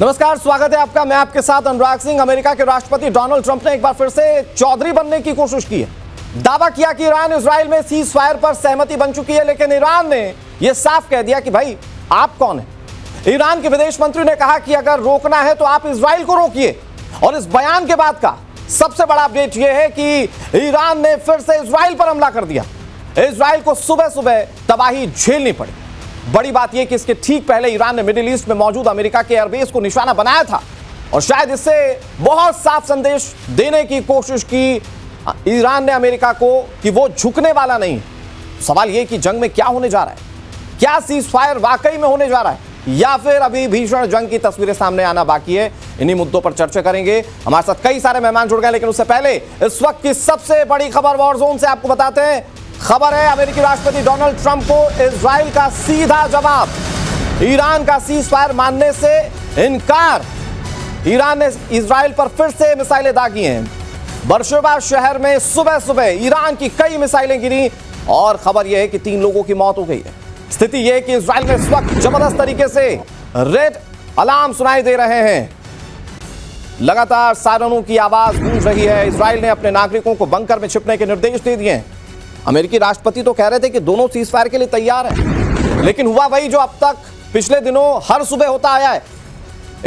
नमस्कार, स्वागत है आपका। मैं आपके साथ अनुराग सिंह। अमेरिका के राष्ट्रपति डोनाल्ड ट्रंप ने एक बार फिर से चौधरी बनने की कोशिश की है। दावा किया कि ईरान इजराइल में सीज फायर पर सहमति बन चुकी है, लेकिन ईरान ने यह साफ कह दिया कि भाई आप कौन है। ईरान के विदेश मंत्री ने कहा कि अगर रोकना है तो आप इजराइल को रोकिए। और इस बयान के बाद का सबसे बड़ा अपडेट यह है कि ईरान ने फिर से इजराइल पर हमला कर दिया। इजराइल को सुबह सुबह तबाही झेलनी पड़ी। बड़ी बात यह कि इसके ठीक पहले ईरान ने मिडिल ईस्ट में मौजूद अमेरिका के एयरबेस को निशाना बनाया था और शायद इससे बहुत साफ संदेश देने की कोशिश की ईरान ने अमेरिका को कि वो झुकने वाला नहीं। सवाल यह कि जंग में क्या होने जा रहा है, क्या सीज फायर वाकई में होने जा रहा है या फिर अभी भीषण जंग की तस्वीरें सामने आना बाकी है। इन्हीं मुद्दों पर चर्चा करेंगे। हमारे साथ कई सारे मेहमान जुड़ गए, लेकिन उससे पहले इस वक्त की सबसे बड़ी खबर वॉर जोन से आपको बताते हैं। खबर है अमेरिकी राष्ट्रपति डोनाल्ड ट्रंप को इजराइल का सीधा जवाब, ईरान का सीज फायर मानने से इनकार। ईरान ने इजराइल पर फिर से मिसाइलें दागी हैं। बर्शेबा शहर में सुबह सुबह ईरान की कई मिसाइलें गिरी और खबर यह है कि 3 लोगों की मौत हो गई है। स्थिति यह है कि इजराइल में इस वक्त जबरदस्त तरीके से रेड अलार्म सुनाई दे रहे हैं। लगातार सायरनों की आवाज गूंज रही है। इजराइल ने अपने नागरिकों को बंकर में छिपने के निर्देश दे दिए हैं। अमेरिकी राष्ट्रपति तो कह रहे थे कि दोनों सीज फायर के लिए तैयार हैं, लेकिन हुआ वही जो अब तक पिछले दिनों हर सुबह होता आया है।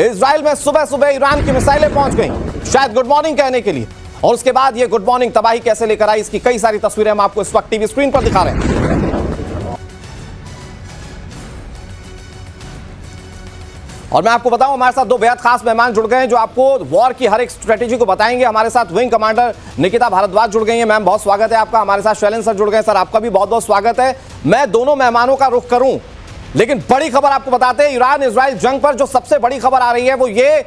इजराइल में सुबह सुबह ईरान की मिसाइलें पहुंच गईं, शायद गुड मॉर्निंग कहने के लिए, और उसके बाद ये गुड मॉर्निंग तबाही कैसे लेकर आई, इसकी कई सारी तस्वीरें हम आपको इस वक्त टीवी स्क्रीन पर दिखा रहे हैं। और मैं आपको बताऊं, हमारे साथ 2 बेहद खास मेहमान जुड़ गए हैं जो आपको वॉर की हर एक स्ट्रेटेजी को बताएंगे। हमारे साथ विंग कमांडर निकिता भारद्वाज जुड़ गई हैं। मैम, बहुत स्वागत है आपका। हमारे साथ शैलेंद्र सर जुड़ गए। सर, आपका भी बहुत बहुत स्वागत है। मैं दोनों मेहमानों का रुख करूं, लेकिन बड़ी खबर आपको बताते हैं। ईरान इजराइल जंग पर जो सबसे बड़ी खबर आ रही है वो ये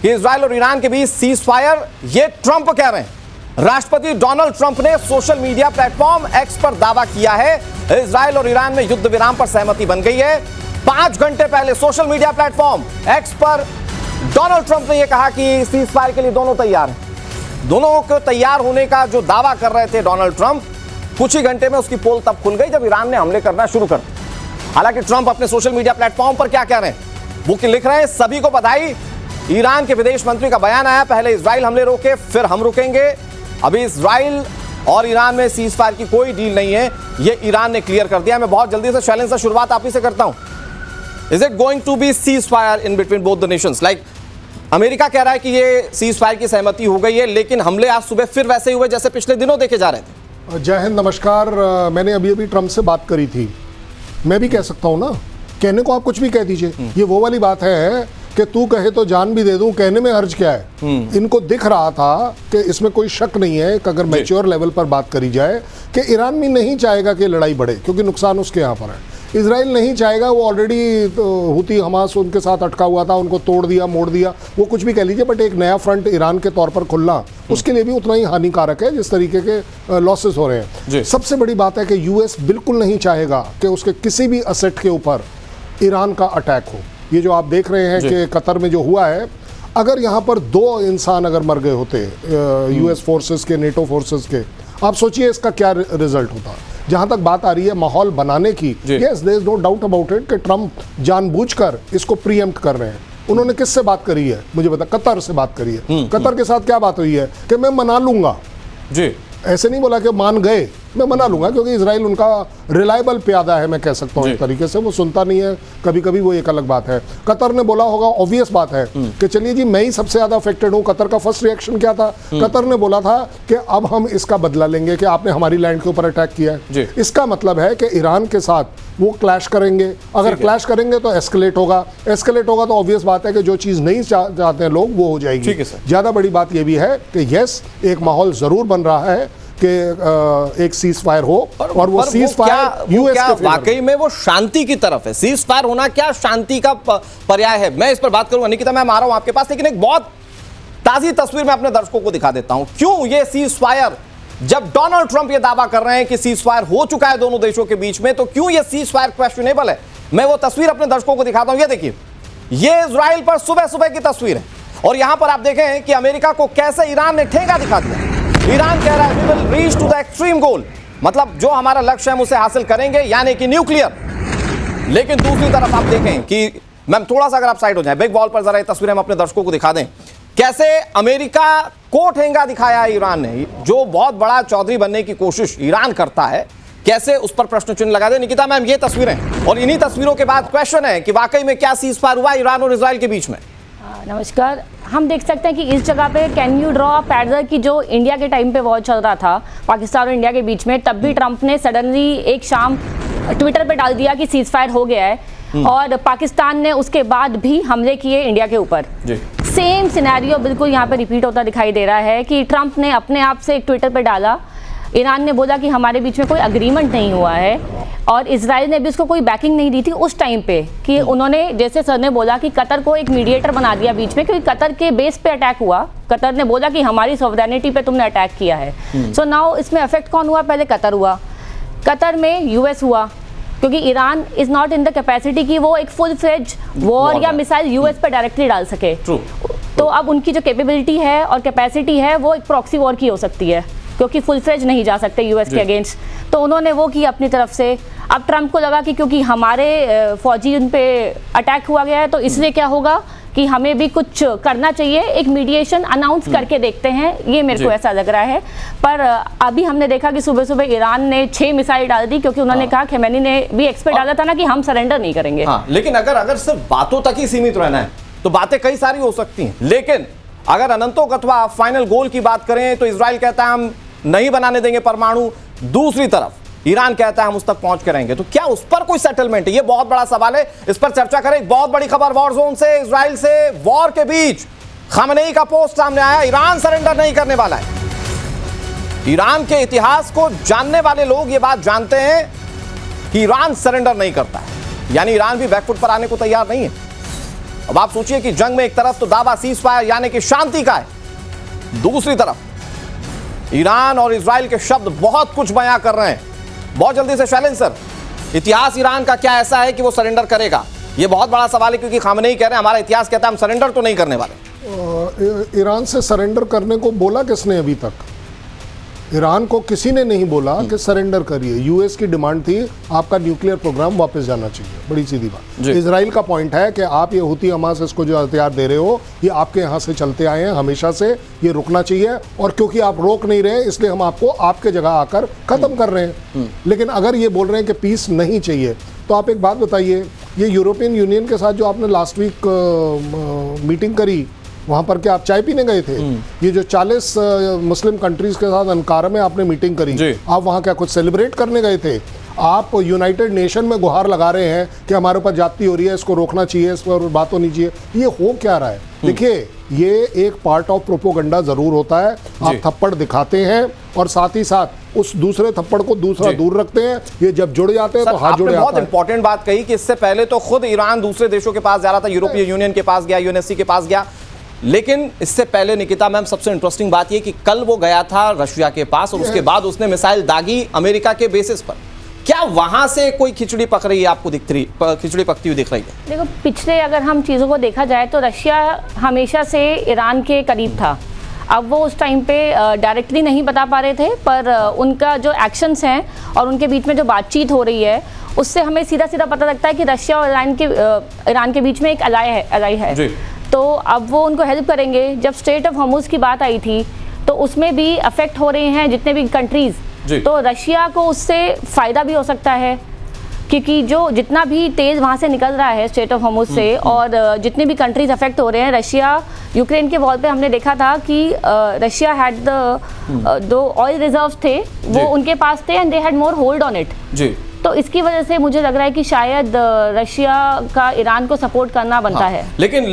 कि इजराइल और ईरान के बीच सीज फायर, ये ट्रंप कह रहे हैं। राष्ट्रपति डोनाल्ड ट्रंप ने सोशल मीडिया प्लेटफॉर्म एक्स पर दावा किया है इजराइल और ईरान में युद्ध विराम पर सहमति बन गई है। 5 घंटे पहले सोशल मीडिया प्लेटफॉर्म एक्स पर डोनाल्ड ट्रंप ने यह कहा कि सीज फायर के लिए दोनों तैयार हैं। दोनों को तैयार होने का जो दावा कर रहे थे डोनाल्ड ट्रंप, कुछ ही घंटे में उसकी पोल तब खुल गई जब ईरान ने हमले करना शुरू कर दिया। हालांकि ट्रंप अपने सोशल मीडिया प्लेटफॉर्म पर क्या कह रहे हैं, वो लिख रहे हैं, सभी को बधाई। ईरान के विदेश मंत्री का बयान आया, पहले इजराइल हमले रोके फिर हम रुकेंगे। अभी इजराइल और ईरान में सीज फायर की कोई डील नहीं है, ये ईरान ने क्लियर कर दिया। मैं बहुत जल्दी से शैलेंद्र से शुरुआत आप ही से करता हूं। Is it going to be ceasefire in between both the nations? Like, America कह रहा है कि ये सीज फायर की सहमति हो गई है, लेकिन हमले आज सुबह फिर वैसे ही हुए जैसे पिछले दिनों देखे जा रहे थे। जय हिंद, नमस्कार। मैंने अभी ट्रंप से बात करी थी। मैं भी कह सकता हूँ ना, कहने को आप कुछ भी कह दीजिए। ये वो वाली बात है कि तू कहे तो जान भी दे दूं, कहने में हर्ज क्या है। इनको दिख रहा था कि इसमें कोई शक नहीं है कि अगर मैच्योर लेवल पर बात करी जाए कि ईरान भी नहीं चाहेगा कि लड़ाई बढ़े, क्योंकि नुकसान उसके यहाँ पर है। इजराइल नहीं चाहेगा, वो ऑलरेडी तो हुती हमास उनके साथ अटका हुआ था, उनको तोड़ दिया मोड़ दिया, वो कुछ भी कह लीजिए, बट एक नया फ्रंट ईरान के तौर पर खुलना उसके लिए भी उतना ही हानिकारक है जिस तरीके के लॉसेस हो रहे हैं। सबसे बड़ी बात है कि यूएस बिल्कुल नहीं चाहेगा कि उसके किसी भी असेट के ऊपर ईरान का अटैक हो। ये जो आप देख रहे हैं कि कतर में जो हुआ है, अगर यहाँ पर 2 इंसान अगर मर गए होते यूएस फोर्सेस के, नेटो फोर्सेस के, आप सोचिए इसका क्या रिजल्ट होता। जहां तक बात आ रही है माहौल बनाने की, yes there is no doubt about it कि ट्रंप जानबूझकर इसको प्रीएम्प्ट कर रहे हैं। उन्होंने किससे बात करी है मुझे बता, कतर से बात करी है। कतर के साथ क्या बात हुई है कि मैं मना लूंगा जी, ऐसे नहीं बोला कि मान गए, मैं मना लूंगा, क्योंकि इजराइल उनका रिलायबल प्यादा है, मैं कह सकता हूँ एक तरीके से। वो सुनता नहीं है कभी कभी, वो एक अलग बात है। कतर ने बोला होगा, ऑब्वियस बात है कि चलिए जी मैं ही सबसे ज्यादा अफेक्टेड हूँ। कतर का फर्स्ट रिएक्शन क्या था? कतर ने बोला था कि अब हम इसका बदला लेंगे कि आपने हमारी लैंड के ऊपर अटैक किया है। इसका मतलब है कि ईरान के साथ वो क्लैश करेंगे। अगर क्लैश करेंगे तो एस्केलेट होगा तो ऑब्वियस बात है कि जो चीज़ नहीं चाहते हैं लोग वो हो जाएगी। ज़्यादा बड़ी बात ये भी है कि यस, एक माहौल ज़रूर बन रहा है कि एक सीज फायर हो, और वो सीज फायर यूएस के वाकई में वो शांति की तरफ है। सीज फायर होना क्या शांति का पर्याय है, मैं इस पर बात करूंगा। निकिता, मैं आ रहा हूं आपके पास, लेकिन एक बहुत ताजी तस्वीर मैं अपने दर्शकों को दिखा देता हूं। क्यों ये सीज फायर, जब डोनाल्ड ट्रंप ये दावा कर रहे हैं कि सीज फायर हो चुका है दोनों देशों के बीच में, तो क्यों ये सीज फायर क्वेश्चनेबल है? मैं वो तस्वीर अपने दर्शकों को दिखाता हूं। ये देखिए, ये इजराइल पर सुबह सुबह की तस्वीर है, और यहां पर आप देखें कि अमेरिका को कैसे ईरान ने ठेका दिखा दिया। ईरान कह रहा है we will reach to the extreme goal, मतलब जो हमारा लक्ष्य है हम उसे हासिल करेंगे, यानी कि न्यूक्लियर। लेकिन दूसरी तरफ आप देखें कि मैम थोड़ा सा अगर आप साइड हो जाए, बिग वॉल पर जरा ये तस्वीरें हम अपने दर्शकों को दिखा दें। कैसे अमेरिका को ठेंगा दिखाया है ईरान ने, जो बहुत बड़ा चौधरी बनने की कोशिश ईरान करता है, कैसे उस पर प्रश्न चिन्ह लगा दे। निकिता मैम ये तस्वीरें, और इन्हीं तस्वीरों के बाद क्वेश्चन है कि वाकई में क्या सीज फायर हुआ ईरान और इजराइल के बीच में। नमस्कार। हम देख सकते हैं कि इस जगह पे कैन यू ड्रॉ पैरल की जो इंडिया के टाइम पे वॉर चल रहा था पाकिस्तान और इंडिया के बीच में, तब भी ट्रंप ने सडनली एक शाम ट्विटर पे डाल दिया कि सीज फायर हो गया है, और पाकिस्तान ने उसके बाद भी हमले किए इंडिया के ऊपर। सेम सिनेरियो बिल्कुल यहाँ पे रिपीट होता दिखाई दे रहा है कि ट्रंप ने अपने आप से एक ट्विटर पे डाला, ईरान ने बोला कि हमारे बीच में कोई अग्रीमेंट नहीं हुआ है, और इजराइल ने भी उसको कोई बैकिंग नहीं दी थी उस टाइम पे कि उन्होंने, जैसे सर ने बोला कि कतर को एक मीडिएटर बना दिया बीच में, क्योंकि कतर के बेस पे अटैक हुआ। कतर ने बोला कि हमारी सॉवरेनिटी पे तुमने अटैक किया है। सो नाउ इसमें अफेक्ट कौन हुआ? पहले कतर हुआ, कतर में यूएस हुआ, क्योंकि Iran is not in the capacity कि वो एक फुल फ्लेज वॉर या मिसाइल यूएस पर डायरेक्टली डाल सके। तो अब उनकी जो कैपेबिलिटी है और कैपेसिटी है वो एक प्रॉक्सी वॉर की हो सकती है, क्योंकि फुल फ्लेज नहीं जा सकते यूएस के अगेंस्ट। तो उन्होंने वो की अपनी तरफ से। अब ट्रंप को लगा कि क्योंकि हमारे फौजी उन पे अटैक हुआ गया है, तो इसलिए क्या होगा कि हमें भी कुछ करना चाहिए, एक मीडिएशन अनाउंस करके देखते हैं, ये मेरे को ऐसा लग रहा है। पर अभी हमने देखा कि सुबह सुबह ईरान ने 6 मिसाइल डाल दी, क्योंकि उन्होंने कहा, खेमेनी ने भी एक्सपेक्ट डाला था ना कि हम सरेंडर नहीं करेंगे। लेकिन अगर सिर्फ बातों तक ही सीमित रहना है तो बातें कई सारी हो सकती हैं, लेकिन अगर अनंतों अथवा फाइनल गोल की बात करें तो इजराइल कहता है हम नहीं बनाने देंगे परमाणु, दूसरी तरफ ईरान कहता है हम उस तक पहुंच के रहेंगे। तो क्या उस पर कोई सेटलमेंट है? ये बहुत बड़ा सवाल है, इस पर चर्चा करें। बहुत बड़ी खबर वॉर जोन से, इजराइल से वॉर के बीच खामनेई का पोस्ट सामने आया, ईरान सरेंडर नहीं करने वाला है। ईरान के इतिहास को जानने वाले लोग ये बात जानते हैं कि ईरान सरेंडर नहीं करता है, यानी ईरान भी बैकफुट पर आने को तैयार नहीं है। अब आप सोचिए कि जंग में एक तरफ तो दावा सीज फायर यानी कि शांति का है, दूसरी तरफ ईरान और इजराइल के शब्द बहुत कुछ बयां कर रहे हैं। बहुत जल्दी से शैलेंद्र सर, इतिहास ईरान का क्या ऐसा है कि वो सरेंडर करेगा? ये बहुत बड़ा सवाल है, क्योंकि खामनेई कह रहे हैं हमारा इतिहास कहता है हम सरेंडर तो नहीं करने वाले। ईरान से सरेंडर करने को बोला किसने अभी तक? ईरान को किसी ने नहीं बोला कि सरेंडर करिए। यूएस की डिमांड थी आपका न्यूक्लियर प्रोग्राम वापस जाना चाहिए, बड़ी सीधी बात। इजराइल का पॉइंट है कि आप ये हुती हमास इसको जो हथियार दे रहे हो, ये आपके यहाँ से चलते आए हैं हमेशा से, ये रुकना चाहिए, और क्योंकि आप रोक नहीं रहे इसलिए हम आपको आपके जगह आकर खत्म कर रहे हैं। लेकिन अगर ये बोल रहे हैं कि पीस नहीं चाहिए, तो आप एक बात बताइए, ये यूरोपियन यूनियन के साथ जो आपने लास्ट वीक मीटिंग करी, वहाँ पर क्या आप चाय पीने गए थे? ये जो 40 मुस्लिम कंट्रीज के साथ अंकारा में आपने मीटिंग करी, आप वहाँ क्या कुछ सेलिब्रेट करने गए थे? आप यूनाइटेड नेशन में गुहार लगा रहे हैं कि हमारे ऊपर जाती हो रही है, इसको रोकना चाहिए, इस पर बात होनी चाहिए। ये हो क्या रहा है? देखिए, ये एक पार्ट ऑफ प्रोपोगंडा जरूर होता है। आप थप्पड़ दिखाते हैं और साथ ही साथ उस दूसरे थप्पड़ को दूसरा दूर रखते हैं। ये जब जुड़ जाते हैं तो हाथ जुड़ जाता है। बहुत इंपॉर्टेंट बात कही कि इससे पहले तो खुद ईरान दूसरे देशों के पास जा रहा था, यूरोपीय यूनियन के पास गया, यूएनएससी के पास गया, लेकिन इससे पहले निकिता मैम सबसे इंटरेस्टिंग बात यह कि कल वो गया था रशिया के पास, और उसके बाद उसने मिसाइल दागी अमेरिका के बेसिस पर। क्या वहां से कोई खिचड़ी पक रही है, आपको खिचड़ी पकती हुई दिख रही है? देखो, पिछले अगर हम चीज़ों को देखा जाए तो रशिया हमेशा से ईरान के करीब था। अब वो उस टाइम पे डायरेक्टली नहीं बता पा रहे थे, पर उनका जो एक्शंस हैं और उनके बीच में जो बातचीत हो रही है, उससे हमें सीधा सीधा पता लगता है कि रशिया और ईरान के बीच में एक अलाई है। तो अब वो उनको हेल्प करेंगे। जब स्ट्रेट ऑफ हॉर्मुज की बात आई थी तो उसमें भी अफेक्ट हो रहे हैं जितने भी कंट्रीज, तो रशिया को उससे फ़ायदा भी हो सकता है, क्योंकि जो जितना भी तेज़ वहाँ से निकल रहा है स्ट्रेट ऑफ हॉर्मुज से, और जितने भी कंट्रीज अफेक्ट हो रहे हैं। रशिया यूक्रेन के वॉर पे हमने देखा था कि रशिया हैड दो ऑयल रिजर्व्स थे, वो उनके पास थे, and they had more hold on it. तो इसकी वजह से मुझे लग रहा है कि शायद रशिया का ईरान को सपोर्ट करना बनता है। लेकिन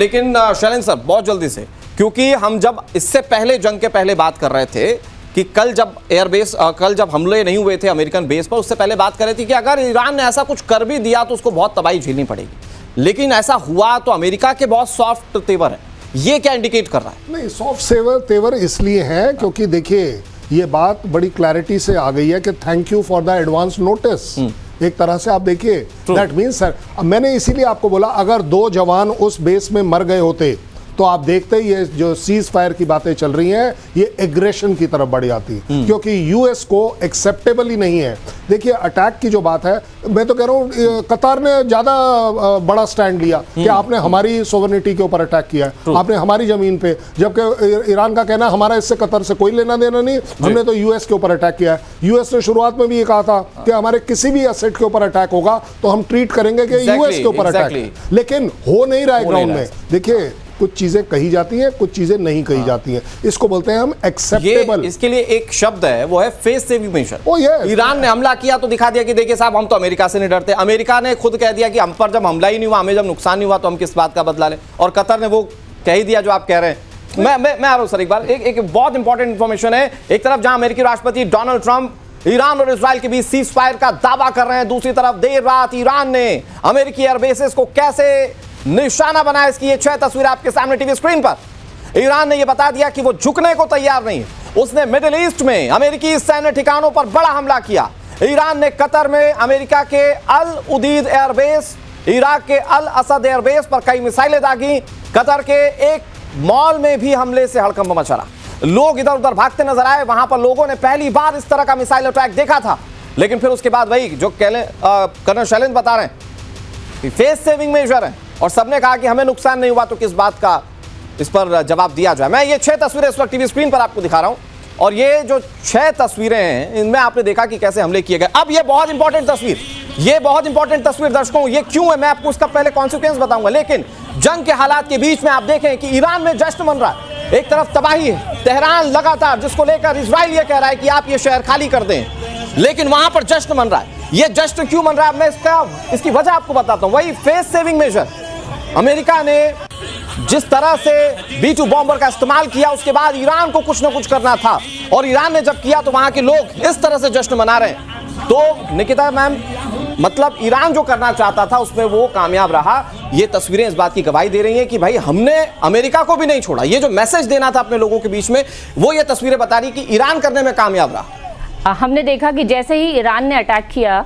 शैलेंद्र सर, बहुत जल्दी से, क्योंकि हम जब इससे पहले जंग के पहले बात कर रहे थे कि कल जब हमले नहीं हुए थे अमेरिकन बेस पर, उससे पहले बात कर रहे थे कि अगर ईरान ने ऐसा कुछ कर भी दिया तो उसको बहुत तबाही झेलनी पड़ेगी। लेकिन ऐसा हुआ तो अमेरिका के बहुत सॉफ्ट तेवर है, ये क्या इंडिकेट कर रहा है? नहीं, सॉफ्ट तेवर इसलिए है क्योंकि देखिए, ये बात बड़ी क्लैरिटी से आ गई है कि thank you for the advance notice. एक तरह से आप देखिए, दैट मीन्स सर, मैंने इसीलिए आपको बोला, अगर 2 जवान उस बेस में मर गए होते तो आप देखते ही ये जो सीज फायर की बातें चल रही हैं ये एग्रेशन की तरफ बढ़ जाती, क्योंकि यूएस को एक्सेप्टेबल ही नहीं है। देखिए अटैक की जो बात है, मैं तो कह रहा हूँ कतार ने ज्यादा बड़ा स्टैंड लिया कि आपने हमारी सोवरेनिटी के ऊपर अटैक किया है, आपने हमारी जमीन पे, जबकि ईरान का कहना है हमारा इससे कतर से कोई लेना देना नहीं, हमने तो यूएस के ऊपर अटैक किया है। यूएस ने शुरुआत में भी ये कहा था कि हमारे किसी भी एसेट के ऊपर अटैक होगा तो हम ट्रीट करेंगे कि यूएस के ऊपर अटैक, लेकिन हो नहीं रहा है ग्राउंड में। देखिए कुछ चीजें कही जाती हैं, कुछ चीजें नहीं कही जाती हैं, इसको बोलते हैं हम एक्सेप्टेबल। इसके लिए एक शब्द है, वो है face saving measure. yes. Iran ने हमला किया तो दिखा दिया कि देखिए साहब हम तो अमेरिका से नहीं डरते। अमेरिका ने खुद कह दिया कि हम पर जब हमला ही नहीं हुआ, हमें जब नुकसान नहीं हुआ तो हम किस बात का बदला लें। और कतर ने वो कह ही दिया जो आप कह रहे हैं। मैं आ रहा हूं सर, एक बार एक बहुत इंपॉर्टेंट इंफॉर्मेशन है। एक तरफ जहां अमेरिकी राष्ट्रपति डोनाल्ड ट्रंप ईरान और इजराइल के बीच सीज फायर का दावा कर रहे हैं, दूसरी तरफ देर रात ईरान ने अमेरिकी एयरबेसेस को कैसे निशाना बनाया, इसकी ये 6 तस्वीरें आपके सामने टीवी स्क्रीन पर। ईरान ने यह बता दिया कि वो झुकने को तैयार नहीं है। उसने मिडिल ईस्ट में अमेरिकी सैन्य ठिकानों पर बड़ा हमला किया। ईरान ने कतर में अमेरिका के अल उदीद एयरबेस, इराक के अल असद एयरबेस पर कई मिसाइलें दागी। कतर के एक मॉल में भी हमले से हड़कंप मचा रहा। लोग इधर उधर भागते नजर आए। वहां पर लोगों ने पहली बार इस तरह का मिसाइल अटैक देखा था, लेकिन फिर उसके बाद वही जो कर्नल शैलेंद्र बता रहे हैं फेस सेविंग मेजर है, और सबने कहा कि हमें नुकसान नहीं हुआ तो किस बात का इस पर जवाब दिया जाए। मैं ये 6 तस्वीरें इस वक्त टीवी स्क्रीन पर आपको दिखा रहा हूं, और ये जो 6 तस्वीरें हैं इनमें आपने देखा कि कैसे हमले किए गए। अब ये बहुत इंपॉर्टेंट तस्वीर, ये बहुत इंपॉर्टेंट तस्वीर दर्शकों, ये क्यों है मैं आपको उसका पहले कॉन्सिक्वेंस बताऊंगा। लेकिन जंग के हालात के बीच में आप देखें कि ईरान में जश्न मन रहा है। एक तरफ तबाही है, तेहरान लगातार, जिसको लेकर इजराइल ये कह रहा है कि आप ये शहर खाली कर दें, लेकिन वहां पर जश्न मन रहा है। ये जश्न क्यों मन रहा है, मैं इसकी वजह आपको बताता हूं। वही फेस सेविंग मेजर। अमेरिका ने जिस तरह से B2 बॉम्बर का इस्तेमाल किया, उसके बाद ईरान को कुछ ना कुछ करना था, और ईरान ने जब किया तो वहां के लोग इस तरह से जश्न मना रहे हैं। तो निकिता मैम, मतलब ईरान जो करना चाहता था उसमें वो कामयाब रहा। ये तस्वीरें इस बात की गवाही दे रही हैं कि भाई हमने अमेरिका को भी नहीं छोड़ा। ये जो मैसेज देना था अपने लोगों के बीच में, वो ये तस्वीरें बता रही कि ईरान करने में कामयाब रहा। हमने देखा कि जैसे ही ईरान ने अटैक किया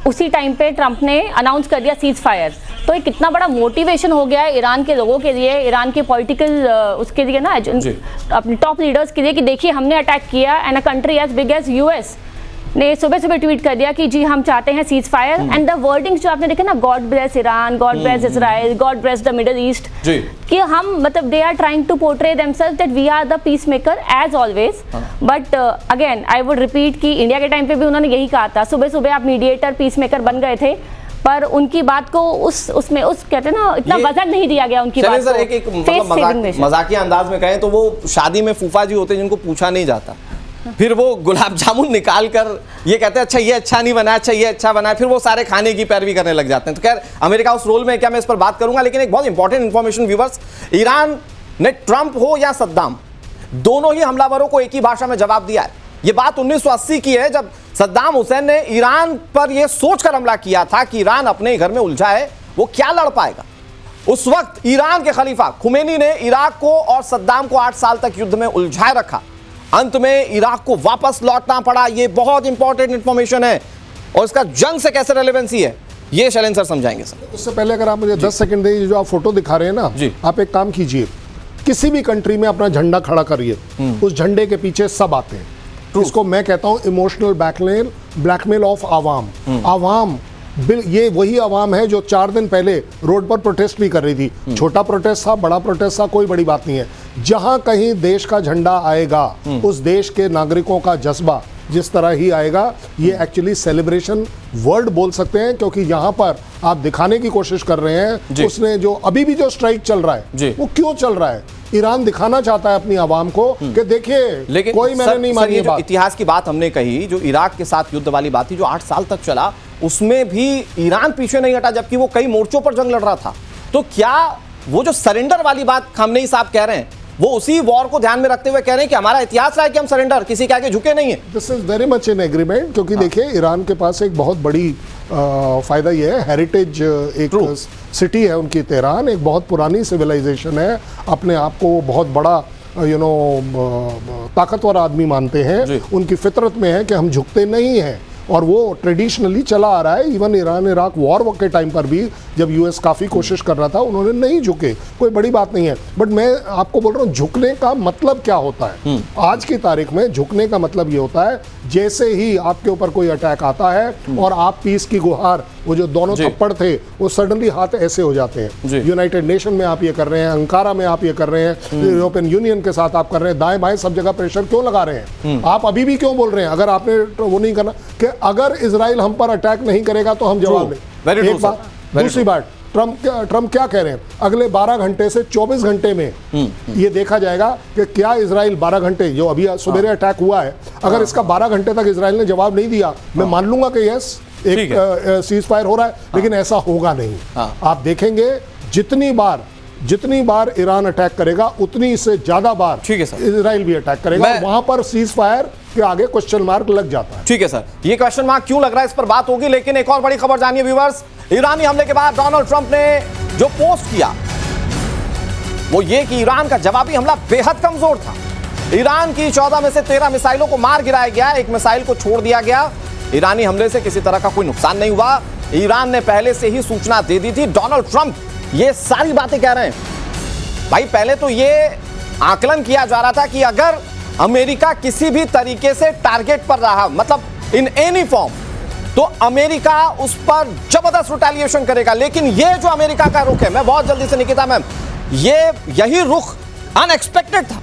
उसी टाइम पे ट्रंप ने अनाउंस कर दिया सीज फायर। तो ये कितना बड़ा मोटिवेशन हो गया है ईरान के लोगों के लिए, ईरान के पॉलिटिकल उसके लिए ना, अपने टॉप लीडर्स के लिए, कि देखिए हमने अटैक किया and a country as big as US ने सुबह सुबह ट्वीट कर दिया कि जी हम चाहते हैं ceasefire. And the wordings जो आपने देखे ना, God bless Iran, God bless Israel, God bless the Middle East, कि हम मतलब they are trying to portray themselves that we are the peace maker as always. But again I would repeat कि India के time पे भी उन्होंने यही कहा था, सुबह सुबह आप मीडिएटर पीस मेकर बन गए थे, पर उनकी बात को उसमें कहते हैं ना, इतना वजन नहीं दिया गया उनकी बात को। एक मतलब मजाकिया अंदाज में कहें तो वो शादी में फूफा जी होते हैं जिनको पूछा नहीं जाता, फिर वो गुलाब जामुन निकाल कर ये कहते हैं अच्छा ये अच्छा नहीं बना, अच्छा ये अच्छा बना, फिर वो सारे खाने की पैरवी करने लग जाते हैं। तो खैर अमेरिका उस रोल में क्या, मैं इस पर बात करूंगा, लेकिन एक बहुत इंपॉर्टेंट इंफॉर्मेशन व्यूअर्स, ईरान ने ट्रंप हो या सद्दाम, दोनों ही हमलावरों को एक ही भाषा में जवाब दिया है। ये बात 1980 की है, जब सद्दाम हुसैन ने ईरान पर यह सोचकर हमला किया था कि ईरान अपने घर में उलझा है, वो क्या लड़ पाएगा। उस वक्त ईरान के खलीफा खुमैनी ने इराक को और सद्दाम को 8 साल तक युद्ध में उलझाए रखा। अंत में इराक को वापस लौटना पड़ा। ये बहुत इंपॉर्टेंट इंफॉर्मेशन है, और इसका जंग से कैसे रेलेवेंसी है ये शैलेंद्र सर समझाएंगे। सर उससे पहले अगर आप मुझे 10 सेकंड दें, जो आप फोटो दिखा रहे हैं ना जी, आप एक काम कीजिए, किसी भी कंट्री में अपना झंडा खड़ा करिए, उस झंडे के पीछे सब आते हैं। इसको मैं कहता हूं इमोशनल ब्लैकमेल ऑफ आवाम। आवाम ये वही आवाम है जो 4 दिन पहले रोड पर प्रोटेस्ट भी कर रही थी। छोटा प्रोटेस्ट था, बड़ा प्रोटेस्ट था, कोई बड़ी बात नहीं है। जहां कहीं देश का झंडा आएगा, उस देश के नागरिकों का जज्बा जिस तरह ही आएगा, ये एक्चुअली सेलिब्रेशन वर्ड बोल सकते हैं, क्योंकि यहां पर आप दिखाने की कोशिश कर रहे हैं, उसने जो अभी भी जो स्ट्राइक चल रहा है वो क्यों चल रहा है, ईरान दिखाना चाहता है अपनी आवाम को कि देखिए कोई मैंने नहीं मानी बात। इतिहास की बात हमने कही, जो इराक के साथ युद्ध वाली बात थी जो 8 साल तक चला, उसमें भी ईरान पीछे नहीं हटा, जबकि वो कई मोर्चों पर जंग लड़ रहा था। तो क्या वो जो सरेंडर वाली बात खामनेई साहब कह रहे हैं, वो उसी वॉर को ध्यान में रखते हुए कह रहे हैं कि हमारा इतिहास रहा है कि हम सरेंडर, किसी के आगे झुके नहीं है? This is very much in agreement, क्योंकि देखिए ईरान के पास एक बहुत बड़ी फायदा ये है, हेरिटेज एक सिटी है उनकी तेहरान, एक बहुत पुरानी सिविलाइजेशन है, अपने आप को बहुत बड़ा ताकतवर आदमी मानते हैं, उनकी फितरत में है कि हम झुकते नहीं हैं। और वो ट्रेडिशनली चला आ रहा है। इवन ईरान इराक वॉर के टाइम पर भी जब यूएस काफ़ी कोशिश कर रहा था उन्होंने नहीं झुके, कोई बड़ी बात नहीं है। बट मैं आपको बोल रहा हूँ झुकने का मतलब क्या होता है। आज की तारीख में झुकने का मतलब ये होता है जैसे ही आपके ऊपर कोई अटैक आता है और आप पीस की गुहार, वो जो दोनों थप्पड़ थे वो सडनली हाथ ऐसे हो जाते हैं। यूनाइटेड नेशन में आप ये कर रहे हैं, अंकारा में आप ये कर रहे हैं, यूरोपियन यूनियन के साथ आप कर रहे हैं, दाएं बाएं सब जगह प्रेशर क्यों लगा रहे हैं? आप अभी भी क्यों बोल रहे हैं अगर आपने वो नहीं करना कि अगर इजराइल हम पर अटैक नहीं करेगा तो हम जवाब दें। एक बात। दूसरी बात, ट्रम्प क्या कह रहे हैं, अगले 12 घंटे से 24 घंटे में ये देखा जाएगा कि क्या इजराइल 12 घंटे जो अभी सवेरे अटैक हुआ है, अगर इसका 12 घंटे तक इजराइल ने जवाब नहीं दिया, मैं मान लूंगा कि यस एक सीज फायर हो रहा है, लेकिन ऐसा होगा नहीं। आप देखेंगे जितनी बार ईरान अटैक करेगा उतनी से ज्यादा बार इजराइल भी अटैक करेगा, वहां पर सीज फायर के आगे क्वेश्चन मार्क लग जाता है। ठीक है सर, ये क्वेश्चन मार्क क्यों लग रहा है इस पर बात होगी, लेकिन एक और बड़ी खबर जानिए व्यूअर्स। ईरानी हमले के बाद डोनाल्ड ट्रंप ने जो पोस्ट किया वो ये कि ईरान का जवाबी हमला बेहद कमजोर था। ईरान की 14 में से 13 मिसाइलों को मार गिराया गया, एक मिसाइल को छोड़ दिया गया। ईरानी हमले से किसी तरह का कोई नुकसान नहीं हुआ, ईरान ने पहले से ही सूचना दे दी थी। डोनाल्ड ट्रंप ये सारी बातें कह रहे हैं। भाई पहले तो ये आकलन किया जा रहा था कि अगर अमेरिका किसी भी तरीके से टारगेट पर रहा, मतलब इन एनी फॉर्म, तो अमेरिका उस पर जबरदस्त रिटेलिएशन करेगा। लेकिन ये जो अमेरिका का रुख है, मैं बहुत जल्दी से निकिता मैम, यही रुख अनएक्सपेक्टेड था।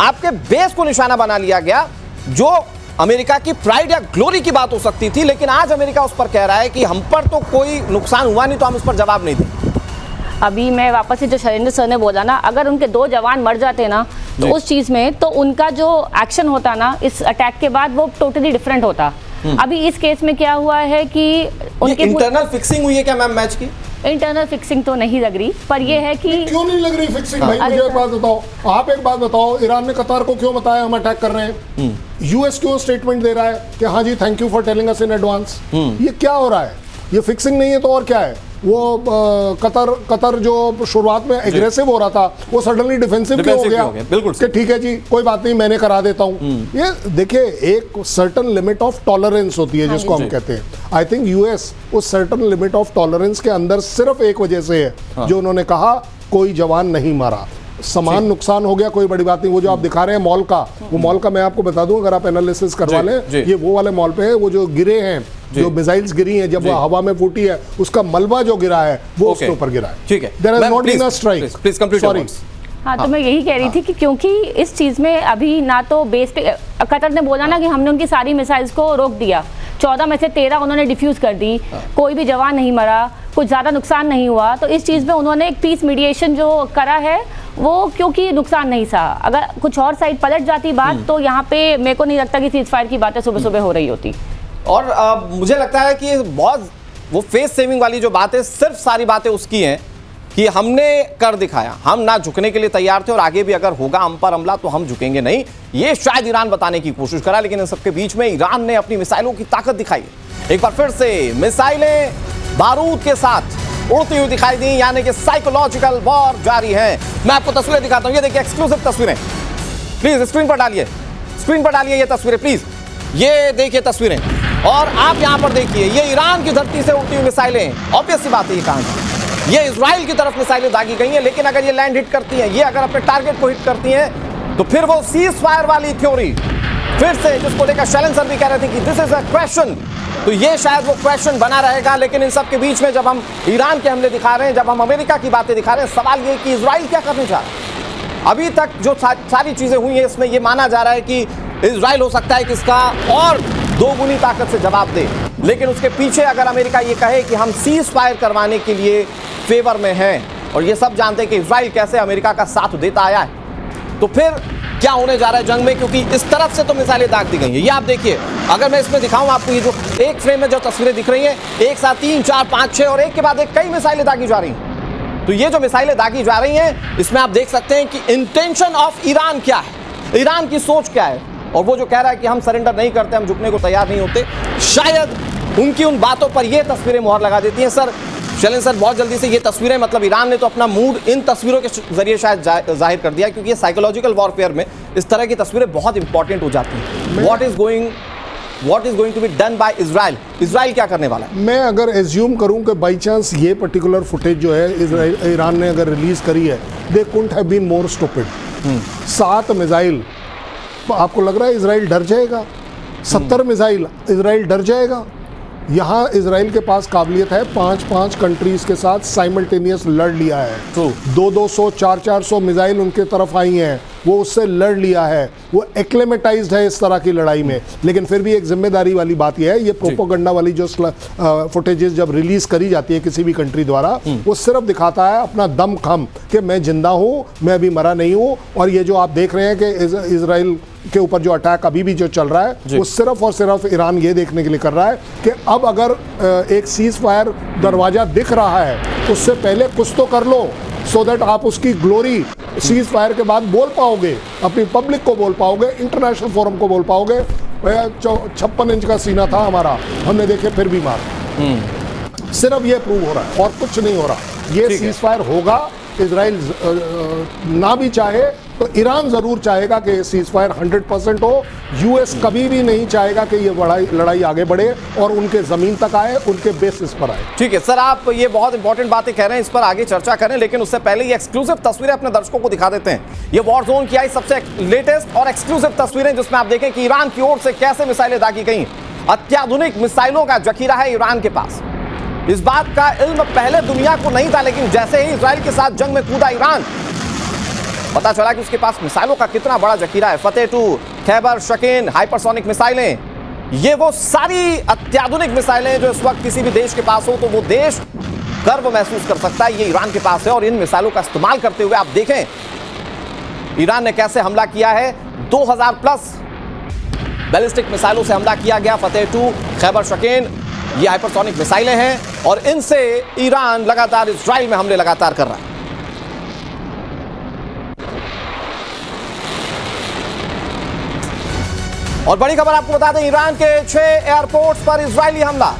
आपके बेस को निशाना बना लिया गया, जो अमेरिका की प्राइड या ग्लोरी की बात हो सकती थी, लेकिन आज अमेरिका उस पर कह रहा है कि हम पर तो कोई नुकसान हुआ नहीं तो हम उस पर जवाब नहीं दें। अभी मैं वापस से जो शैलेंद्र सर ने बोला ना, अगर उनके 2 जवान मर जाते ना तो उस चीज में तो उनका जो एक्शन होता ना इस अटैक के बाद वो टोटली डिफरेंट होता। अभी इस केस में क्या हुआ है कि उनके इंटरनल फिक्सिंग हुई है क्या मैम मैच की? इंटरनल फिक्सिंग तो नहीं लग रही, पर ये है कि क्यों नहीं लग रही फिक्सिंग? भाई मुझे एक बात बताओ, आप एक बात बताओ, ईरान ने कतार को क्यों बताया हम अटैक कर रहे हैं? यूएस क्यों स्टेटमेंट दे रहा है कि हाँ जी thank you for telling us in advance? ये क्या हो रहा है? ये फिक्सिंग नहीं है तो और क्या है? वो कतर जो शुरुआत में एग्रेसिव हो रहा था वो सडनली डिफेंसिव क्यों हो गया? बिल्कुल कि ठीक है जी कोई बात नहीं मैंने करा देता हूं। ये देखिए एक सर्टन लिमिट ऑफ टॉलरेंस होती है जिसको हम कहते हैं। आई थिंक यूएस उस सर्टन लिमिट ऑफ टॉलरेंस के अंदर सिर्फ एक वजह से है जो उन्होंने कहा कोई जवान नहीं मरा, समान नुकसान हो गया, कोई बड़ी बात नहीं। वो जो आप दिखा रहे हैं मॉल का, वो मॉल का मैं आपको बता दूं अगर आप एनालिसिस करवा लें, ये वो वाले मॉल पे है, वो जो गिरे हैं, जो मिसाइल्स गिरी हैं जब वो हवा में फूटी है, उसका मलबा जो गिरा है वो उसके ऊपर गिरा है। ठीक है, there is not been a strike. Please complete. Sorry. हाँ तो मैं यही कह रही थी कि क्योंकि इस चीज़ में अभी ना तो बेस पे कतर ने बोला ना कि हमने उनकी सारी मिसाइल्स को रोक दिया, 14 में से 13 उन्होंने डिफ्यूज़ कर दी, कोई भी जवान नहीं मरा, कुछ ज़्यादा नुकसान नहीं हुआ। तो इस चीज़ में उन्होंने एक पीस मीडिएशन जो करा है वो क्योंकि नुकसान नहीं था। अगर कुछ और साइड पलट जाती बात तो यहाँ पे मेरे को नहीं लगता कि सीज फायर की बातें सुबह सुबह हो रही होती। और मुझे लगता है कि बहुत वो फेस सेविंग वाली जो बात है, सिर्फ सारी बातें उसकी हैं कि हमने कर दिखाया, हम ना झुकने के लिए तैयार थे और आगे भी अगर होगा हम पर हमला तो हम झुकेंगे नहीं, ये शायद ईरान बताने की कोशिश करा। लेकिन इन सबके बीच में ईरान ने अपनी मिसाइलों की ताकत दिखाई। एक बार फिर से मिसाइलें बारूद के साथ उड़ती हुई दिखाई दी, यानी कि साइकोलॉजिकल वॉर जारी है। मैं आपको तस्वीरें दिखाता हूं, ये देखिए एक्सक्लूसिव तस्वीरें, प्लीज स्क्रीन पर डालिए, स्क्रीन पर डालिए ये तस्वीरें प्लीज, ये देखिए तस्वीरें। और आप यहां पर देखिए ये ईरान की धरती से उड़ती हुई मिसाइलें। ऑब्वियस सी बात है, ये कहां ये इजराइल की तरफ मिसाइलें दागी गई हैं, लेकिन अगर ये लैंड हिट करती हैं, ये अगर अपने टारगेट को हिट करती हैं, तो फिर वो सीज फायर वाली थ्योरी फिर से जिसको लेकर शैलेंद्र सर भी कह रहे थे कि दिस इज अ क्वेश्चन, तो ये शायद वो क्वेश्चन बना रहेगा। लेकिन इन सब के बीच में जब हम ईरान के हमले दिखा रहे हैं, जब हम अमेरिका की बातें दिखा रहे हैं, सवाल ये कि इजराइल क्या करने जा रहा है। अभी तक जो सारी चीजें हुई हैं इसमें ये माना जा रहा है कि इजराइल हो सकता है कि इसका और दोगुनी ताकत से जवाब दे, लेकिन उसके पीछे अगर अमेरिका ये कहे कि हम सीज फायर करवाने के लिए फेवर में हैं, और ये सब जानते हैं कि इजराइल कैसे अमेरिका का साथ देता आया है, तो फिर क्या होने जा रहा है जंग में, क्योंकि इस तरफ से तो मिसाइलें दाग दी गई हैं। ये आप देखिए, अगर मैं इसमें दिखाऊं आपको, ये जो एक फ्रेम में जो तस्वीरें दिख रही हैं, एक साथ 3, 4, 5, 6 और एक के बाद एक कई मिसाइलें दागी जा रही हैं। तो ये जो मिसाइलें दागी जा रही हैं, इसमें आप देख सकते हैं कि इंटेंशन ऑफ ईरान क्या है, ईरान की सोच क्या है। और वो जो कह रहा है कि हम सरेंडर नहीं करते, हम झुकने को तैयार नहीं होते, शायद उनकी उन बातों पर ये तस्वीरें मोहर लगा देती हैं। सर शैलेंद्र सर, बहुत जल्दी से ये तस्वीरें, मतलब ईरान ने तो अपना मूड इन तस्वीरों के जरिए शायद जाहिर कर दिया, क्योंकि ये साइकोलॉजिकल वॉरफेयर में इस तरह की तस्वीरें बहुत इंपॉर्टेंट हो जाती हैं। What is going what is going to be done by Israel? Israel क्या करने वाला है? मैं अगर एज्यूम करूं कि बाई चांस ये पर्टिकुलर फुटेज जो है ईरान ने अगर रिलीज करी है, they couldn't have been more stupid. 7 missile, आपको लग रहा है इजराइल डर जाएगा? 70 मिसाइल, इजराइल डर जाएगा? यहाँ इजराइल के पास काबिलियत है 5-5 कंट्रीज के साथ साइमल्टेनियस लड़ लिया है। 200-200, 400-400 मिसाइल उनके तरफ आई हैं, वो उससे लड़ लिया है, वो एक्लेमेटाइज्ड है इस तरह की लड़ाई में। लेकिन फिर भी एक जिम्मेदारी वाली बात यह है, ये प्रोपोगंडा वाली जो फुटेजेस जब रिलीज करी जाती है किसी भी कंट्री द्वारा, वो सिर्फ दिखाता है अपना दम खम कि मैं जिंदा हूँ, मैं अभी मरा नहीं हूँ। और ये जो आप देख रहे हैं कि इजराइल के ऊपर जो अटैक अभी भी जो चल रहा है, वो सिर्फ और सिर्फ ईरान ये देखने के लिए कर रहा है कि अब अगर एक सीज फायर दरवाजा दिख रहा है, उससे पहले कुछ तो कर लो, सो दैट आप उसकी ग्लोरी सीज फायर के बाद बोल पाओगे, अपनी पब्लिक को बोल पाओगे, इंटरनेशनल फोरम को बोल पाओगे 56 इंच का सीना था हमारा, हमने देखे फिर भी मार। सिर्फ ये प्रूव हो रहा है और कुछ नहीं हो रहा। ये सीज फायर होगा, इजराइल ना भी चाहे तो ईरान जरूर चाहेगा कि सीज फायर 100% हो। यूएस कभी भी नहीं चाहेगा कि ये लड़ाई आगे बढ़े और उनके जमीन तक आए, उनके बेसिस पर आए। ठीक है सर, आप ये बहुत इंपॉर्टेंट बातें कह रहे हैं, इस पर आगे चर्चा करें, लेकिन उससे पहले ये एक्सक्लूसिव तस्वीरें अपने दर्शकों को दिखा देते हैं। ये वॉर जोन की आई सबसे लेटेस्ट और एक्सक्लूसिव तस्वीरें, जिसमें आप देखें कि ईरान की ओर से कैसे मिसाइलें दागी गई। अत्याधुनिक मिसाइलों का जखीरा है ईरान के पास। इस बात का इल्म पहले दुनिया को नहीं था, लेकिन जैसे ही इजराइल के साथ जंग में कूदा ईरान, पता चला कि उसके पास मिसाइलों का कितना बड़ा जखीरा है। फतेह 2, खैबर शकीन, हाइपरसोनिक मिसाइलें, ये वो सारी अत्याधुनिक मिसाइलें जो इस वक्त किसी भी देश के पास हो तो वो देश गर्व महसूस कर सकता है, ये ईरान के पास है। और इन मिसाइलों का इस्तेमाल करते हुए आप देखें ईरान ने कैसे हमला किया है। 2000 प्लस बैलिस्टिक मिसाइलों से हमला किया गया। फतेह 2, खैबर शकीन, ये हाइपरसोनिक मिसाइलें हैं और इनसे ईरान लगातार इजराइल में हमले लगातार कर रहा है। और बड़ी खबर आपको बता दें, ईरान के 6 एयरपोर्ट्स पर इजरायली हमला।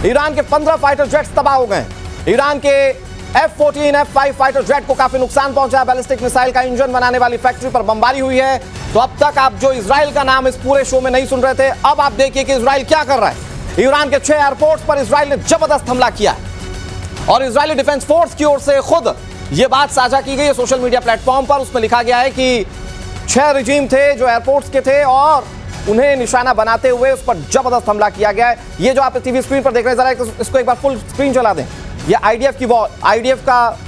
ईरान के 15 फाइटर जेट्स तबाह हो गए। ईरान के F-14, F-5 फाइटर जेट को काफी नुकसान पहुंचा। बैलिस्टिक मिसाइल का इंजन बनाने वाली फैक्ट्री पर बमबारी हुई है। तो अब तक आप जो इजराइल का नाम इस पूरे शो में नहीं सुन रहे थे, अब आप देखिए कि इजराइल क्या कर रहा है। ईरान के 6 एयरपोर्ट्स पर इजराइल ने जबरदस्त हमला किया है और इजरायली डिफेंस फोर्स की ओर से खुद ये बात साझा की गई है सोशल मीडिया प्लेटफॉर्म पर। उसमें लिखा गया है कि 6 रिजीम थे जो एयरपोर्ट्स के थे और उन्हें निशाना बनाते हुए उस पर जबरदस्त हमला किया गया है। ये जो आप टीवी स्क्रीन पर देख रहे हैं, जरा इसको एक बार फुल स्क्रीन चला दें। ये आईडीएफ की वॉल, आईडीएफ का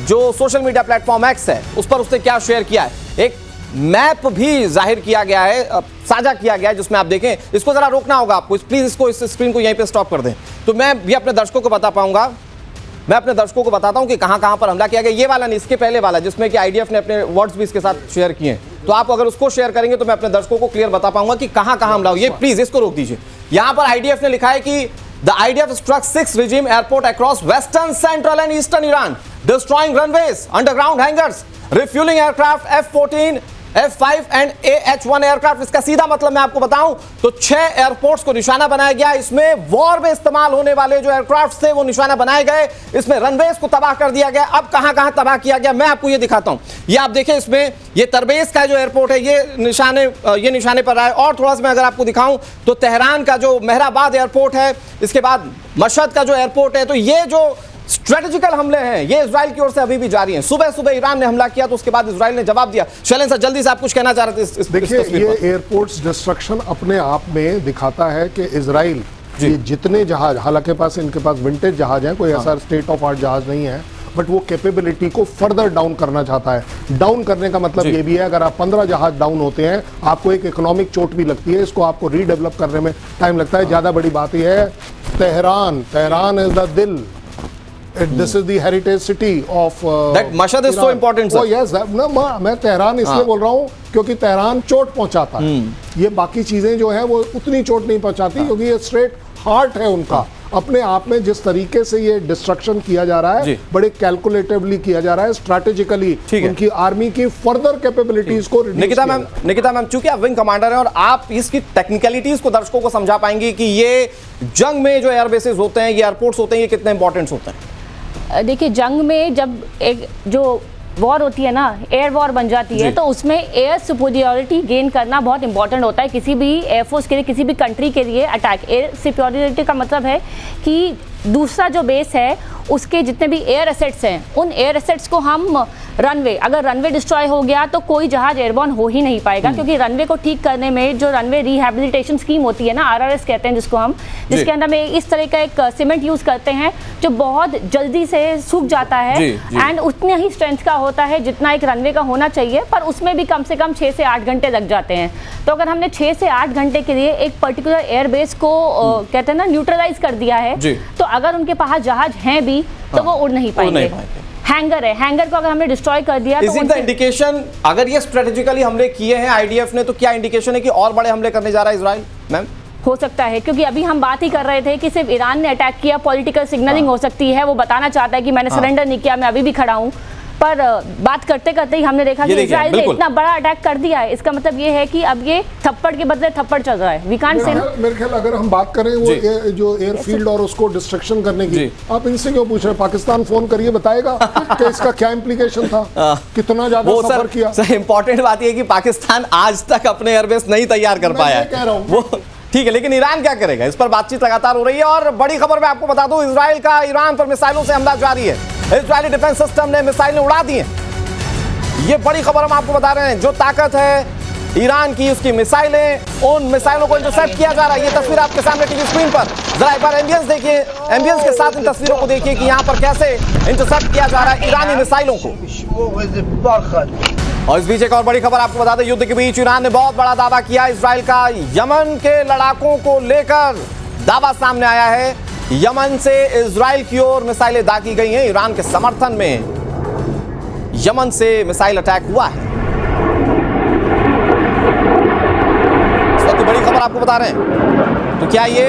जो सोशल मीडिया प्लेटफॉर्म एक्स है, उस पर उसने क्या शेयर किया है, एक मैप भी जाहिर किया गया है, साझा किया गया है, जिसमें आप देखें। इसको जरा रोकना होगा आपको, प्लीज इसको, इस स्क्रीन को यहीं पे स्टॉप कर दें तो मैं भी अपने दर्शकों को बता पाऊंगा। मैं अपने दर्शकों को बताता हूं कि कहां पर हमला किया गया। ये वाला नहीं, इसके पहले वाला, जिसमें कि आईडीएफ ने अपने वर्ड्स भी इसके साथ शेयर किए हैं। तो आप अगर उसको शेयर करेंगे तो मैं अपने दर्शकों को क्लियर बता पाऊंगा कि कहां हमला हुआ। ये प्लीज इसको रोक दीजिए। यहां पर आईडीएफ ने लिखा है कि the IDF struck 6 regime airport across western, central and eastern Iran, destroying runways, underground hangars, refueling aircraft F-14, F-5 and AH-1 aircraft. इसका सीधा मतलब मैं आपको बताऊं तो 6 एयरपोर्ट्स को निशाना बनाया गया। इसमें वॉर में इस्तेमाल होने वाले जो एयरक्राफ्ट थे वो निशाना बनाए गए। इसमें रनवेज को तबाह कर दिया गया। अब कहां तबाह किया गया मैं आपको ये दिखाता हूं। ये आप देखें, इसमें ये तरबेज का जो एयरपोर्ट है ये निशाने पर रहा है। और थोड़ा सा मैं अगर आपको दिखाऊं तो तेहरान का जो मेहराबाद एयरपोर्ट है, इसके बाद मशहद का जो एयरपोर्ट है, तो ये जो स्ट्रेटेजिकल हमले हैं ये इजराइल की ओर से अभी भी जारी हैं। सुबह ईरान ने हमला किया तो उसके बाद इजराइल ने जवाब दिया। शैलेंद्र सर, जल्दी से आप कुछ कहना चाह रहे थे। देखिए, ये एयरपोर्ट्स डिस्ट्रक्शन अपने आप में दिखाता है कि इजराइल ये जितने जहाज, हालांकि पास इनके पास विंटेज जहाज हैं, कोई ऐसा स्टेट ऑफ आर्ट जहाज नहीं है, बट वो कैपेबिलिटी को फर्दर डाउन करना चाहता है। डाउन करने का मतलब ये भी है, अगर आप 15 जहाज डाउन होते हैं, आपको एक इकोनॉमिक चोट भी लगती है, इसको आपको रीडेवलप करने में टाइम लगता है। ज्यादा बड़ी बात यह है, तेहरान इज द दिल, this is the heritage city of that Mashhad is so important, sir. Oh yes, मैं तेहरान इसलिए बोल रहा हूँ क्योंकि तेहरान चोट पहुंचाता है। ये बाकी चीजें जो है वो उतनी चोट नहीं पहुंचाती, क्योंकि ये स्ट्रेट हार्ट है उनका। अपने आप में जिस तरीके से ये डिस्ट्रक्शन किया जा रहा है, बड़े कैलकुलेटिवली किया जा रहा है, स्ट्रैटेजिकली उनकी आर्मी की फर्दर कैपेबिलिटीज को। निकिता मैम, चूंकि आप विंग कमांडर हैं और आप इसकी टेक्निकलिटीज को दर्शकों को समझा पाएंगे कि ये जंग में जो एयरबेसेस होते हैं, ये एयरपोर्ट्स होते हैं, ये कितने इंपॉर्टेंट होते हैं। देखिए, जंग में जब एक जो वॉर होती है ना, एयर वॉर बन जाती है, तो उसमें एयर सुपीरियरिटी गेन करना बहुत इंपॉर्टेंट होता है किसी भी एयरफोर्स के लिए, किसी भी कंट्री के लिए। अटैक एयर सुपीरियरिटी का मतलब है कि दूसरा जो बेस है उसके जितने भी एयर एसेट्स हैं, उन एयर एसेट्स को हम रनवे, अगर रनवे डिस्ट्रॉय हो गया तो कोई जहाज एयरबॉर्न हो ही नहीं पाएगा, क्योंकि रनवे को ठीक करने में जो रनवे रिहैबिलिटेशन स्कीम होती है ना, RRS कहते हैं जिसको हम, जिसके अंदर में इस तरह का एक सीमेंट यूज करते हैं जो बहुत जल्दी से सूख जाता है एंड उतने ही स्ट्रेंथ का होता है जितना एक रनवे का होना चाहिए, पर उसमें भी कम से कम 6 से 8 घंटे लग जाते हैं। तो अगर हमने 6 से 8 घंटे के लिए एक पर्टिकुलर एयरबेस को कहते हैं ना न्यूट्रलाइज कर दिया है, तो अगर उनके पास जहाज हैं भी तो वो उड़ नहीं पाएंगे। हैंगर है, हैंगर को अगर हमने डिस्ट्रॉय कर दिया तो इट द इंडिकेशन, अगर ये स्ट्रेटेजिकली हमले किए हैं आईडीएफ ने, तो क्या इंडिकेशन है कि और बड़े हमले करने जा रहा है इजराइल? मैम हो सकता है, क्योंकि अभी हम बात ही कर रहे थे कि सिर्फ ईरान ने अटैक किया, पॉलिटिकल सिग्नलिंग हो सकती है, वो बताना चाहता है कि मैंने सरेंडर नहीं किया, मैं अभी भी खड़ा हूं। पर बात करते करते ही हमने देखा कि इजराइल ने इतना बड़ा अटैक कर दिया है, इसका मतलब ये है कि अब ये थप्पड़ के बदले थप्पड़ चल रहा है। वी कांट से मेरे ख्याल अगर हम बात करें वो जो एयरफील्ड और उसको डिस्ट्रक्शन करने की, आप इनसे क्यों पूछ रहे हैं? पाकिस्तान फोन करिए, बताएगा कि इसका क्या इंप्लीकेशन था, कितना ज्यादा सफर किया। सर इंपॉर्टेंट बात ये कि पाकिस्तान आज तक अपने एयरबेस नहीं तैयार कर पाया है, कह रहा हूं ठीक है, लेकिन ईरान क्या करेगा, इस पर बातचीत लगातार हो रही है। और बड़ी खबर मैं आपको बता दूं, इजराइल का ईरान पर मिसाइलों से हमला जारी है। इजरायली डिफेंस सिस्टम ने मिसाइलें उड़ा दी हैं, ये बड़ी खबर हम आपको बता रहे हैं। जो ताकत है ईरान की, उसकी मिसाइलें, उन मिसाइलों को इंटरसेप्ट किया जा रहा है। ये तस्वीर आपके सामने टीवी स्क्रीन पर, जरा एक बार एम्बियंस देखिए, एम्बियंस के साथ इन तस्वीरों को देखिए कि यहाँ पर कैसे इंटरसेप्ट किया जा रहा है ईरानी मिसाइलों को। और इस बीच एक और बड़ी खबर आपको बता दें, युद्ध के बीच ईरान ने बहुत बड़ा दावा किया इजराइल का। यमन के लड़ाकों को लेकर दावा सामने आया है, यमन से इजराइल की ओर मिसाइलें दागी गई हैं। ईरान के समर्थन में यमन से मिसाइल अटैक हुआ है। इस वक्त बड़ी खबर आपको बता रहे हैं। तो क्या ये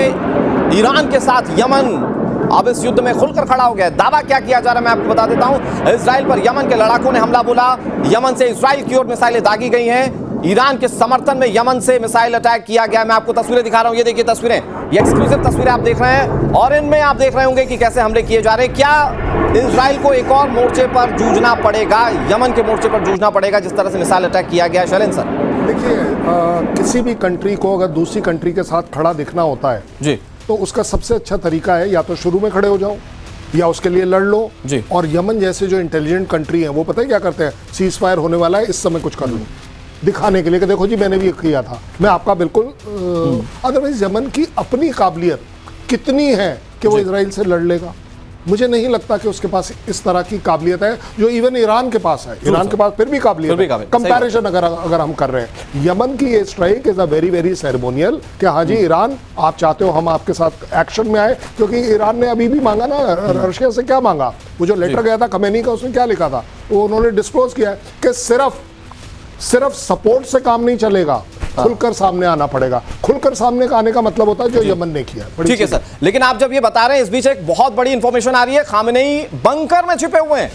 ईरान के साथ यमन अब इस युद्ध में खुलकर खड़ा हो गया है? दावा क्या किया जा रहा है मैं आपको बता देता हूं। इजराइल पर यमन के लड़ाकों ने हमला बोला, यमन से इजराइल की ओर मिसाइलें दागी गई हैं। ईरान के समर्थन में यमन से मिसाइल अटैक किया गया। मैं आपको तस्वीरें दिखा रहा हूं, ये देखिए तस्वीरें, ये एक्सक्लूसिव तस्वीरें आप देख रहे हैं, और इनमें आप देख रहे होंगे कि कैसे हमले किए जा रहे हैं। क्या इजराइल को एक और मोर्चे पर जूझना पड़ेगा, यमन के मोर्चे पर जूझना पड़ेगा, जिस तरह से मिसाइल अटैक किया गया? शैलेंद्र सर देखिए, किसी भी कंट्री को अगर दूसरी कंट्री के साथ खड़ा दिखना होता है जी, तो उसका सबसे अच्छा तरीका है या तो शुरू में खड़े हो जाओ या उसके लिए लड़ लो जी। और यमन जैसे जो इंटेलिजेंट कंट्री है वो पता है क्या करते हैं, सीज फायर होने वाला है, इस समय कुछ कर लो, दिखाने के लिए कि देखो जी मैंने भी किया था, मैं आपका बिल्कुल। अदरवाइज यमन की अपनी काबिलियत कितनी है कि वो इजराइल से लड़ लेगा? मुझे नहीं लगता कि उसके पास इस तरह की काबिलियत है जो इवन ईरान के पास है। ईरान के पास फिर भी काबिलियत है, कंपैरिजन अगर हम कर रहे हैं। यमन की ये strike is a very very ceremonial कि हाँ जी ईरान, आप चाहते हो हम आपके साथ एक्शन में आए, क्योंकि ईरान ने अभी भी मांगा ना, रशिया से क्या मांगा, वो जो लेटर गया था खमेनी का, उसमें क्या लिखा था, वो उन्होंने डिस्क्लोज किया है कि सिर्फ सपोर्ट से काम नहीं चलेगा, खुलकर सामने आना पड़ेगा। खुलकर सामने का आने का मतलब होता है जो यमन ने किया। ठीक है सर, लेकिन आप जब ये बता रहे हैं, इस बीच एक बहुत बड़ी इंफॉर्मेशन आ रही है, खामेनेई बंकर में छिपे हुए हैं।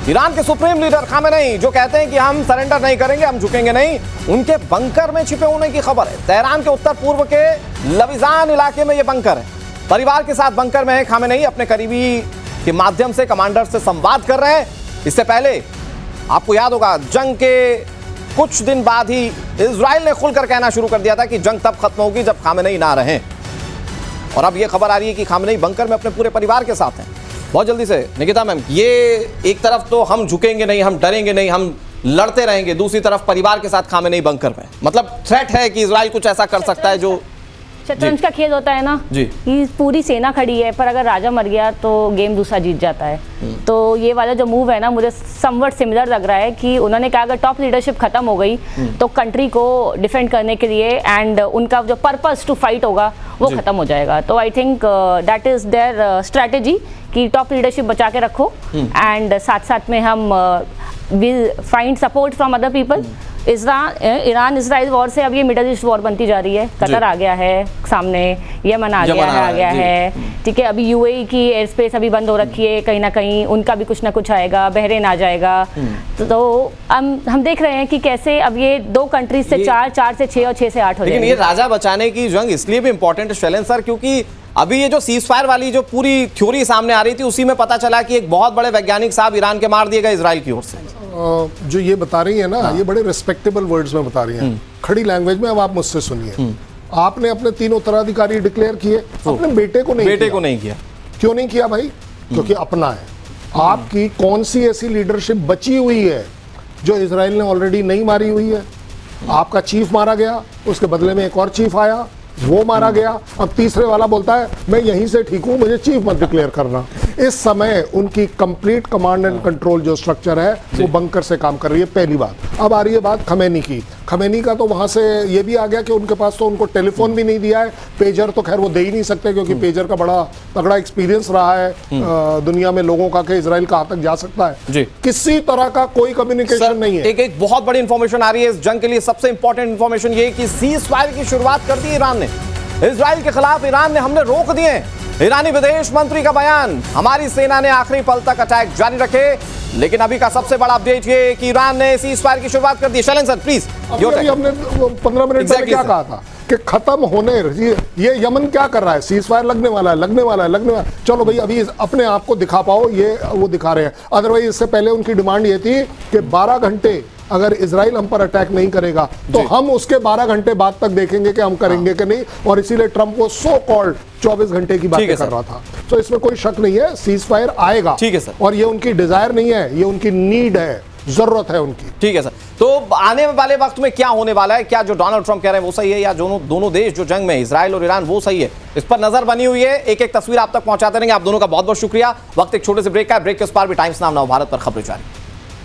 ईरान के सुप्रीम लीडर खामेनेई जो कहते हैं कि हम सरेंडर नहीं करेंगे, हम झुकेंगे नहीं, उनके बंकर में छिपे होने की खबर है। तेहरान के उत्तर पूर्व के लविजान इलाके में ये बंकर है। परिवार के साथ बंकर में है खामेनेई, अपने करीबी के माध्यम से कमांडर से संवाद कर रहे हैं। इससे पहले आपको याद होगा, जंग के कुछ दिन बाद ही इजराइल ने खुलकर कहना शुरू कर दिया था कि जंग तब खत्म होगी जब खामेनेई ना रहें, और अब ये खबर आ रही है कि खामेनेई बंकर में अपने पूरे परिवार के साथ हैं। बहुत जल्दी से निकिता मैम, ये एक तरफ तो हम झुकेंगे नहीं, हम डरेंगे नहीं, हम लड़ते रहेंगे, दूसरी तरफ परिवार के साथ खामेनेई बंकर में, मतलब थ्रेट है कि इजराइल कुछ ऐसा कर सकता है जो शतरंज का खेल होता है ना जी, पूरी सेना खड़ी है, पर अगर राजा मर गया तो गेम दूसरा जीत जाता है। तो ये वाला जो मूव है ना, मुझे समवट सिमिलर लग रहा है कि उन्होंने कहा अगर टॉप लीडरशिप खत्म हो गई तो कंट्री को डिफेंड करने के लिए एंड उनका जो पर्पस टू फाइट होगा वो खत्म हो जाएगा। तो I think that is their strategy कि टॉप लीडरशिप बचा के रखो एंड साथ साथ में हम will find support from other people. Iran Israel war से अब ये मिडिल ईस्ट वॉर बनती जा रही है। कतर आ गया है सामने, यमन आ गया है, ठीक है। अभी यूएई की एयर स्पेस अभी बंद हो रखी है, कहीं ना कहीं उनका भी कुछ ना कुछ आएगा, बहरीन आ जाएगा। तो हम देख रहे हैं कि कैसे अब ये 2 कंट्रीज से 4 से 6 और 6 से 8 हो जाएगी। लेकिन ये राजा बचाने की जंग इसलिए भी इंपॉर्टेंट है शैलेंद्र सर, क्योंकि अभी ये जो सीजफायर वाली जो पूरी थ्योरी सामने आ रही थी, उसी में पता चला कि एक बहुत बड़े वैज्ञानिक साहब ईरान के मार दिए गए इजराइल की ओर से। जो ये बता रही है ना, ये बड़े रिस्पेक्टेबल वर्ड्स में बता रही हैं, खड़ी लैंग्वेज में। अब आप मुझसे सुनिए, आपने अपने 3 उत्तराधिकारी डिक्लेयर किए, अपने बेटे को नहीं किया। क्यों नहीं किया भाई? क्योंकि अपना है। आपकी कौन सी ऐसी लीडरशिप बची हुई है जो इजराइल ने ऑलरेडी नहीं मारी हुई है? आपका चीफ मारा गया, उसके बदले में एक और चीफ आया, वो मारा गया। अब तीसरे वाला बोलता है मैं यहीं से ठीक हूं, मुझे चीफ मत डिक्लेयर करना। इस समय उनकी कंप्लीट कमांड एंड कंट्रोल जो स्ट्रक्चर है वो बंकर से काम कर रही है, पहली बात। अब आ रही है बात खमेनी की। खमेनी का तो वहां से ये भी आ गया कि उनके पास तो उनको टेलीफोन भी नहीं दिया है, पेजर तो खैर वो दे ही नहीं सकते क्योंकि पेजर का बड़ा तगड़ा एक्सपीरियंस रहा है दुनिया में लोगों का कि इजराइल कहां तक जा सकता है। किसी तरह का कोई कम्युनिकेशन नहीं है। एक बहुत बड़ी इंफॉर्मेशन आ रही है इस जंग के लिए। सबसे इंपॉर्टेंट इंफॉर्मेशन ये कि सीज फायर की शुरुआत कर दी ईरान ने। इजराइल के खिलाफ ईरान ने हमले रोक दिए। ईरानी विदेश मंत्री का बयान, हमारी सेना ने आखिरी पल तक अटैक जारी रखे। लेकिन अभी का सबसे बड़ा अपडेट ये कि ईरान ने सीज फायर की शुरुआत कर दी। Shailendra sir please. अभी हमने 15 मिनट पहले क्या कहा था कि खत्म होने, ये यमन क्या कर रहा है? सीज फायर लगने वाला है। चलो भाई अभी अपने आप को दिखा पाओ, ये वो दिखा रहे हैं। अदरवाइज इससे पहले उनकी डिमांड ये थी कि 12 घंटे अगर इजराइल हम पर अटैक नहीं करेगा तो हम उसके 12 घंटे बाद तक देखेंगे कि हम करेंगे कि नहीं। और इसीलिए ट्रंप वो सो कॉल्ड 24 घंटे की बातें कर रहा था। तो इसमें कोई शक नहीं है, सीज फायर आएगा। ठीक है सर। और ये उनकी डिजायर नहीं है, ये उनकी नीड है, जरूरत है उनकी। ठीक है सर। तो आने वाले वक्त में क्या होने वाला है? क्या जो डोनाल्ड ट्रंप कह रहे हैं वो सही है, या दोनों देश जो जंग में इजराइल और ईरान वो सही है? इस पर नजर बनी हुई है। एक एक तस्वीर आप तक पहुंचाते रहेंगे। आप दोनों का बहुत बहुत शुक्रिया। वक्त एक छोटे से ब्रेक का है। ब्रेक के उस पार भी टाइम्स नाउ भारत पर खबरें जारी।